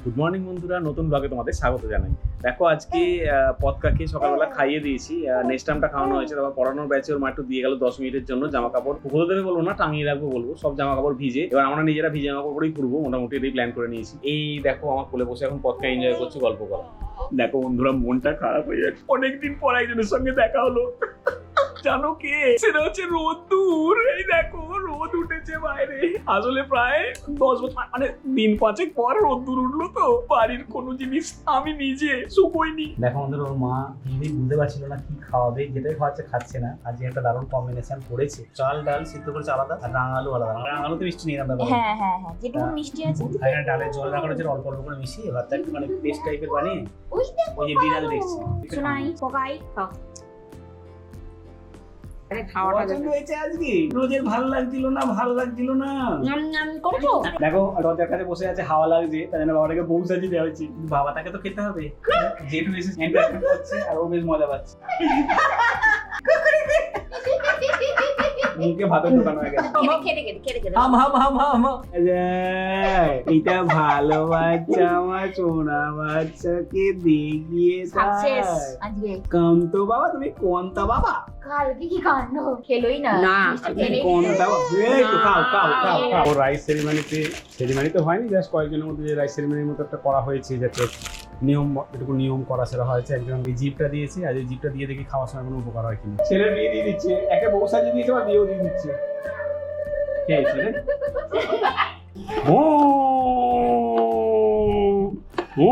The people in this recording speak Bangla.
গুড মর্নিং বন্ধুরা, নতুন ব্লগে তোমাদের স্বাগত জানাই। দেখো আজকে পদকাকে সকালবেলা খাইয়ে দিয়েছি, নেক্সট টাইমটা খাওয়ানো হয়েছে। তারপর পড়ানোর ব্যাচে ওর মা একটু দিয়ে গেল 10 মিনিটের জন্য। জামা কাপড় খুলে দেবে বলবো না, টাঙিয়ে রাখবো বলবো। সব জামা কাপড় ভিজে, এবার আমরা নিজেরা ভিজে জামা কাপড়ই পরবো, মোটামুটি এটাই প্ল্যান করে নিয়েছি। এই দেখো আমার কোলে বসে এখন পদকা এনজয় করছি, গল্প করা। দেখো বন্ধুরা, মনটা খারাপ হয়ে যাচ্ছে, অনেকদিন পর একজনের সঙ্গে দেখা হলো। জানো কে? সেটা হচ্ছে রোদ্দুর। এই দেখো রোদ উঠেছে বাইরে। আসলে প্রায় 10 বছর, মানে দিন 5 পর রোদ্দুর উঠলো, তো বাড়ির কোনো জিনিস আমি নিজে শুকোইনি। দেখো আমাদের ওর মা নিজেই বুঝতে পারছিল না কি খাওয়াবে, যেটাই খাওয়াচ্ছে খাচ্ছে না। আজকে একটা দারুণ কম্বিনেশন করেছে, চাল ডাল সিদ্ধ করেছে আলাদা আর রাঙালু আলাদা। রাঙালুতে মিষ্টি নিয়ে রান্না করে, হ্যাঁ হ্যাঁ হ্যাঁ, যেটুকু মিষ্টি আছে। আর এখানে ডালের জল রাখা হচ্ছে অল্প অল্প করে মিশিয়ে, ভাতটা একটু মানে পেস্ট টাইপের বানিয়ে। ওই যে বিড়াল দেখছি শোনাই পকাই খাও। আরে খাওয়াটা পছন্দ হয়েছে আজকে। রোজের ভালো লাগছিল না, ভালো লাগছিল না। করেছো? দেখো দরজার কাছে বসে আছে, হাওয়া লাগছে, তাই জন্য বাবাটাকে বউ সাজিয়ে দেওয়া হয়েছে। বাবাটাকে তো খেতে হবে, যেটু এসে এন্টারটেইন করছে আর ও বেশ মজা পাচ্ছে। মুখে ভাতের দোকান হয়ে গেছে। এটা ভালো বাচ্চা, আমার সোনা বাচ্চাকে দেখিয়ে কান্ত বাবা। তুমি কোনটা বাবা? কালকে কি কাণ্ড, খেলোই না। কোনটা বাবা? এই তো খাও খাও খাও খাও। ও রাইস সেরিমনি তো হয়নি, জাস্ট কয়েকজনের মধ্যে যে রাইস সেরিমনির মতো একটা করা হয়েছে, যাতে এটুকু নিয়ম করা সেটা হয়েছে। একজন এই জিপটা দিয়েছে, আর এই জিপটা দিয়ে দেখি খাওয়ার সময় কোনো উপকার হয় কিনা। ছেলের বিয়ে দিয়ে দিচ্ছে, একে বউ সাজিয়ে দিয়েছে, আবার বিয়েও দিয়ে দিচ্ছে। কে ছেলে? ও ও